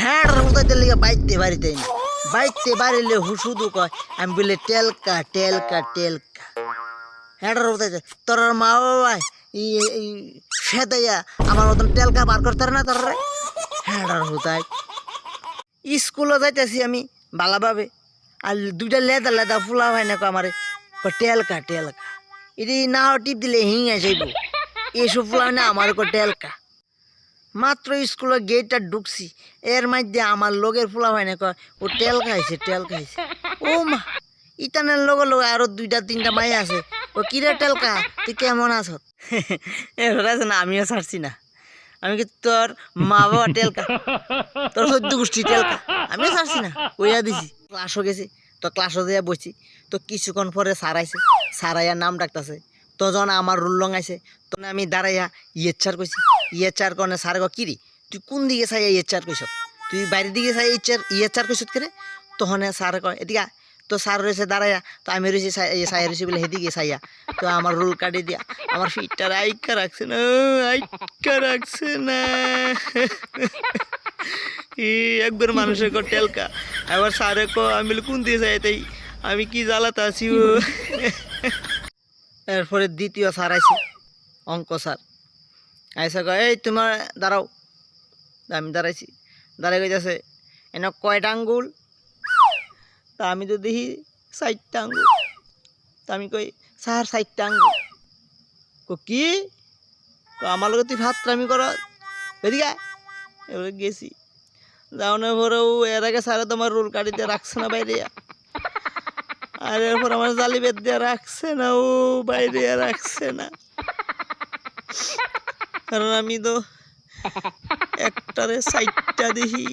হ্যাঁ হুদাইতে লিগে বাইতে বাড়িতে না বাইতে বাড়িলে শুধু কয় আমি বলে টেলকা টেলকা টেলকা হ্যাঁ হুদাইতে তোর মা বাবা ফেদাইয়া আমার মতন টেলকা বার করতে না তোর হ্যাঁ হুদাই স্কুলে যাইতেছি আমি ভালোভাবে আর দুইটা লেদা লেদা ফুলা হয় না আমার টেলকা টেলকা এটি না টিপ দিলে হিঙে যাইব এসব ফুলা হয় না আমার টেলকা মাত্র স্কুলের গেটটা ঢুকছি এর মধ্যে আমার লোকের ফুলা হয় না কয় ও টেল খাইছে ও মা ইতানের লগে লগে আরো দুইটা তিনটা মাই আছে ও কিরে টেলকা তুই কেমন আছ আছে না আমিও ছাড়ছি না আমি কি তোর মা বাবা টেলকা তোর সদ্য গোষ্ঠী টেলকা আমিও ছাড়ছি না কইয়া দিছি ক্লাসও গেছি তো ক্লাসও দিয়ে বসছি তো কিছুক্ষণ পরে সারাইছে সারাইয়া নাম ডাকতেছে তো যখন আমার রুল লং আইছে তখন আমি দাঁড়াইয়া ইয়েচার কইছি ইয়েচার কনে সার কিরি তুই কোন দিকে চাই ইয়েচার কইস তুই বাইরের দিকে চাই ইয়েচার কইস করে তখন স্যার কয় এদিকে তো স্যার রয়েছে দাঁড়াইয়া তো আমি রয়েছি সাইয়া রয়েছি বলে সেদিকে চাইয়া তো আমার রুল কাটে দিয়া আমার ফিটটা আইকা রাখছে না একবার মানুষের কো টেলকা এবার স্যারে কো আমি বলে কোন দিকে চাই তাই আমি কি জ্বালাতে আছি এরপরে দ্বিতীয় স্যার আইছে অঙ্ক স্যার আইসা কয় এই তোমার দাঁড়াও আমি দাঁড়াইছি দাঁড়াই গেছে এনে কয়টা আঙ্গুল তা আমি তো দেখি 4টা আঙ্গুল তা আমি কই স্যার 4টা আঙ্গুল কি আমার লোক তুই ভাতরামি কর এদিকে এবার গেছি যাওয়ানোর পরেও এর আগে স্যারে তোমার রুল কাটিতে রাখছে না বাইরে আর এরপর আমার জালি বেদ দিয়ে রাখছে না ও বাইরে রাখছে না কারণ আমি তো একটারে 4টা দেখি